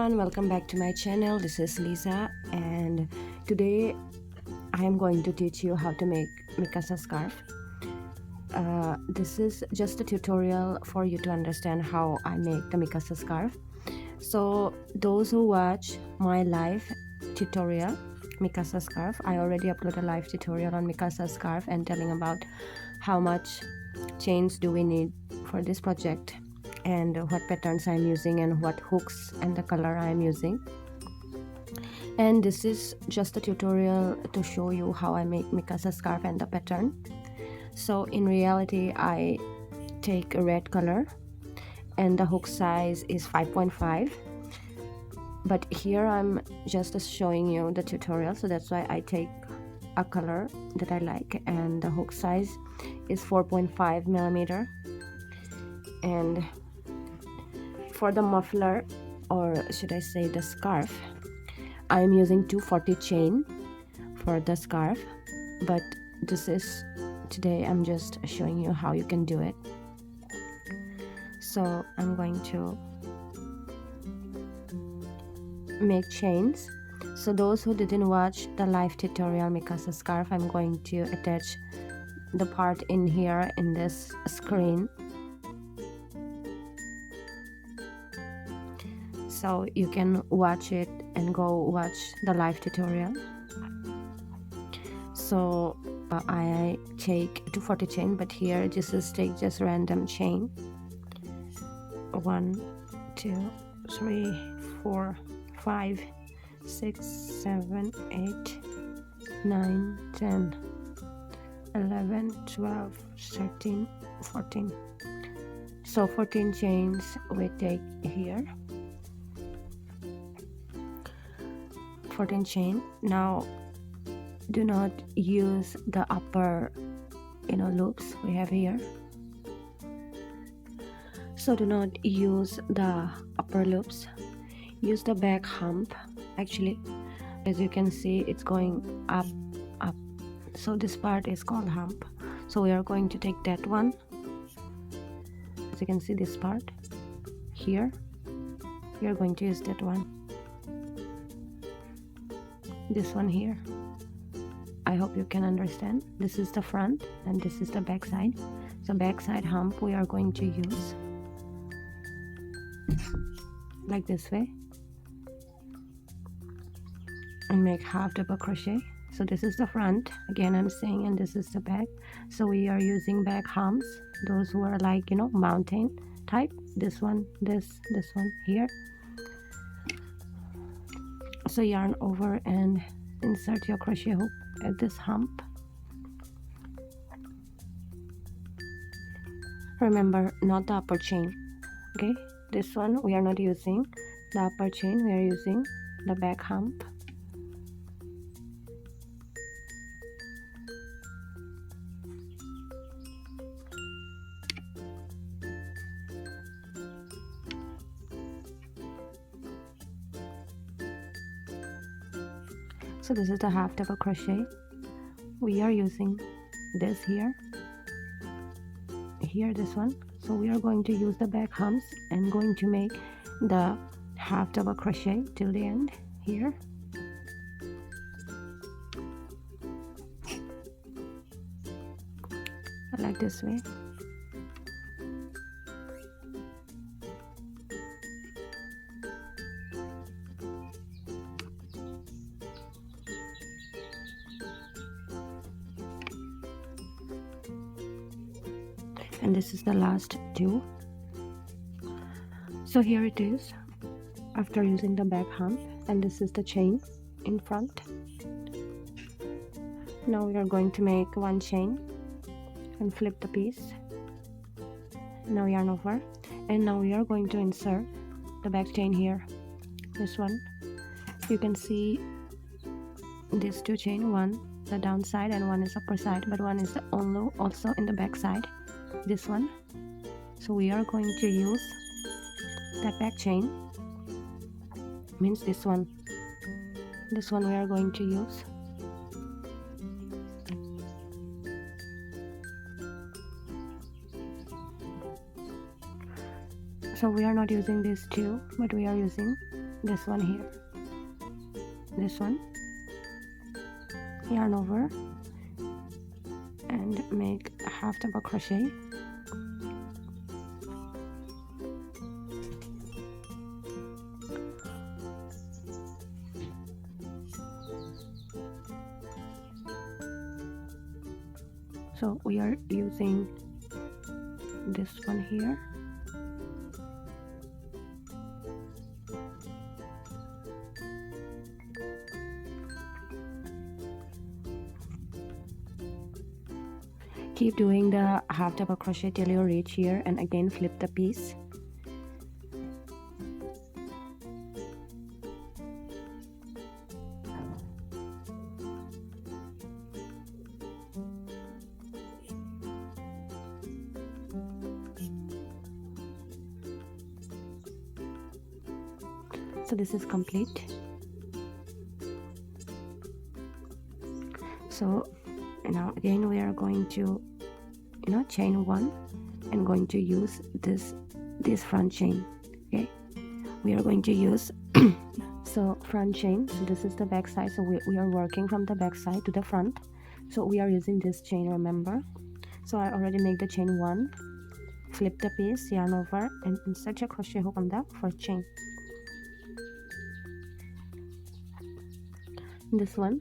everyone, welcome back to my channel. This is Lisa, and today I am going to teach you how to make Mikasa scarf. This is just a tutorial for you to understand how I make the Mikasa scarf. So those who watch my live tutorial Mikasa scarf, I already uploaded a live tutorial on Mikasa scarf and telling about how much chains do we need for this project and what patterns I'm using and what hooks and the color I'm using. And this is just a tutorial to show you how I make Mikasa scarf and the pattern. So in reality, I take a red color and the hook size is 5.5, but here I'm just showing you the tutorial, so that's why I take a color that I like, and the hook size is 4.5 millimeter. And for the muffler, or should I say the scarf, I'm using 240 chain for the scarf, but this is today I'm just showing you how you can do it. So I'm going to make chains. So those who didn't watch the live tutorial Mikasa scarf, I'm going to attach the part in here in this screen, so you can watch it and go watch the live tutorial. So I take 240 chain, but here this is take just random chain. 1 2 3 4 5 6 7 8 9 10 11 12 13 14. So 14 chains we take here. 14 chain. Now do not use the upper loops we have here. So do not use the upper loops, use the back hump. Actually, as you can see, it's going up, so this part is called hump. So we are going to take that one. As you can see, this part here, we are going to use that one. This one here. I hope you can understand. This is the front and this is the back side. So back side hump we are going to use like this way and make half double crochet. So this is the front again, I'm saying, and this is the back. So we are using back humps, those who are like mountain type. This one, this one here. So yarn over and insert your crochet hook at this hump. Remember, not the upper chain. Okay, this one we are not using the upper chain, we are using the back hump. So this is the half double crochet. We are using this here, this one. So we are going to use the back humps and going to make the half double crochet till the end here. Like this way. And this is the last two. So here it is after using the back hump, and this is the chain in front. Now we are going to make one chain and flip the piece. Now yarn over, and now we are going to insert the back chain here. This one, you can see these two chain, one the downside and one is upper side, but one is the also in the back side, this one. So we are going to use that back chain, means this one we are going to use. So we are not using these two, but we are using this one here, this one, yarn over and make a half double crochet. So we are using this one here. Keep doing the half double crochet till you reach here, and again flip the piece. So this is complete. So now again we are going to chain one and going to use this front chain. Okay, we are going to use so front chain. So this is the back side, so we are working from the back side to the front, so we are using this chain, remember. So I already made the chain one, flip the piece, yarn over and insert a crochet hook on the first chain, this one.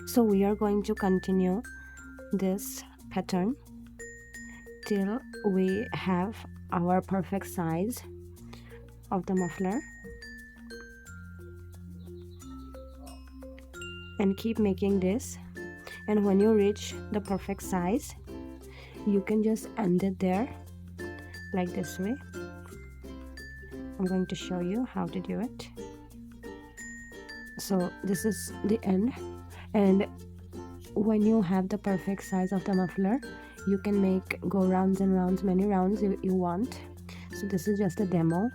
So we are going to continue this pattern till we have our perfect size of the muffler, and keep making this. And when you reach the perfect size, you can just end it there like this way. I'm going to show you how to do it. So this is the end, and when you have the perfect size of the muffler, you can go rounds and rounds, many rounds you want. So this is just a demo.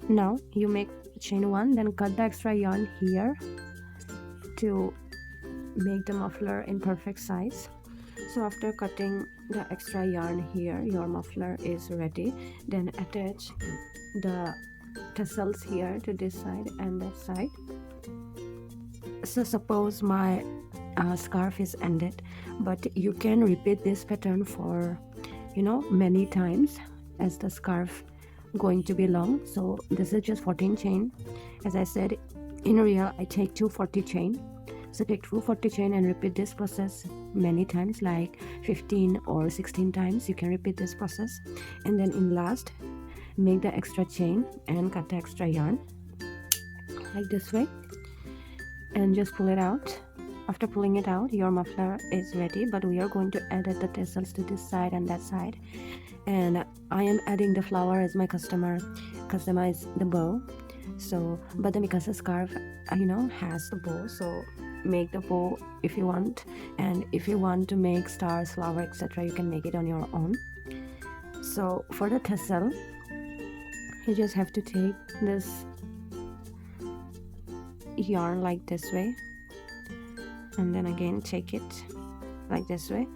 Now you make chain one, then cut the extra yarn here to make the muffler in perfect size. So after cutting the extra yarn here, your muffler is ready. Then attach the tassels here to this side and that side. So suppose my scarf is ended, but you can repeat this pattern for many times as the scarf going to be long. So this is just 14 chain. As I said, in real I take 240 chain. So take 240 chain and repeat this process many times, like 15 or 16 times. You can repeat this process, and then in last make the extra chain and cut the extra yarn like this way, and just pull it out. After pulling it out, your muffler is ready, but we are going to add the tassels to this side and that side. And I am adding the flower as my customize the bow. So but the Mikasa scarf has the bow, so make the bow if you want, and if you want to make stars, flower, etc., you can make it on your own. So for the tassel, you just have to take this yarn like this way, and then again take it like this way.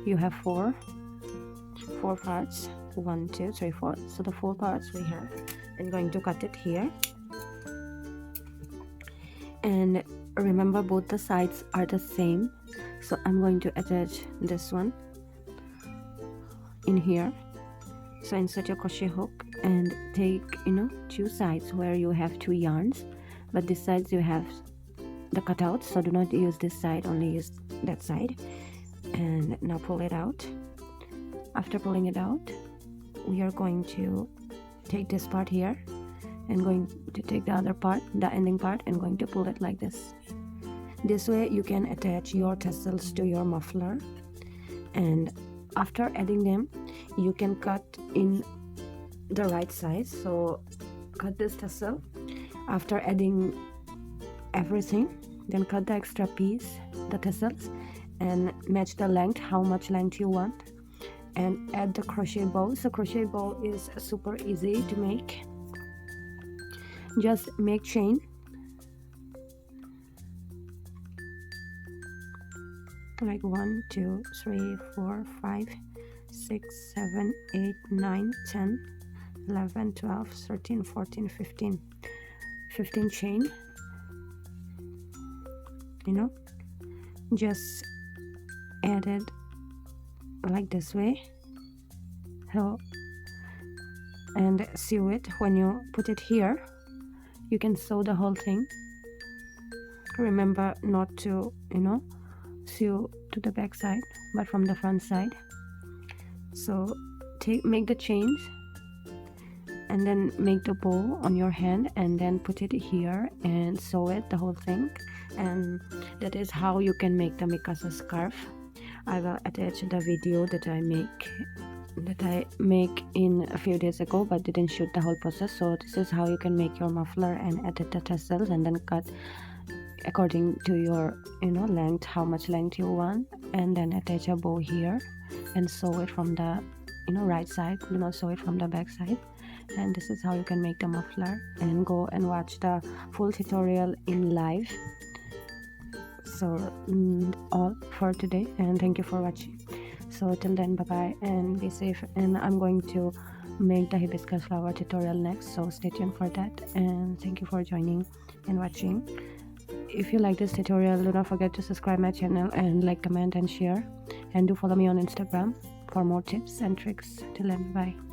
You have four parts, 1 2 3 4. So the 4 parts we have, and going to cut it here. And remember, both the sides are the same, so I'm going to attach this one in here. So insert your crochet hook and take 2 sides where you have 2 yarns, but this sides you have the cutouts, so do not use this side, only use that side. And now pull it out. After pulling it out, we are going to take this part here and going to take the other part, the ending part, and going to pull it like this. This way you can attach your tassels to your muffler, and after adding them you can cut in the right size. So cut this tassel after adding everything, then cut the extra piece, the tassels, and match the length, how much length you want, and add the crochet bow. So crochet bow is super easy to make. Just make chain like 1 2 3 4 5 6 7 8 9 10 11 12 13 14 15 chain, you know, just add it like this way. So, and sew it. When you put it here, you can sew the whole thing. Remember not to, you know, sew to the back side but from the front side. So make the chains and then make the bow on your hand and then put it here and sew it, the whole thing. And that is how you can make the Mikasa scarf. I will attach the video that I make in a few days ago but didn't shoot the whole process. So this is how you can make your muffler and edit the tassels and then cut according to your, you know, length, how much length you want, and then attach a bow here and sew it from the, you know, right side. Do not sew it from the back side. And this is how you can make the muffler. And go and watch the full tutorial in live. So all for today, and thank you for watching. So till then, bye bye and be safe. And I'm going to make the hibiscus flower tutorial next, so stay tuned for that. And thank you for joining and watching. If you like this tutorial, do not forget to subscribe my channel and like, comment and share, and do follow me on Instagram for more tips and tricks. Till then, bye.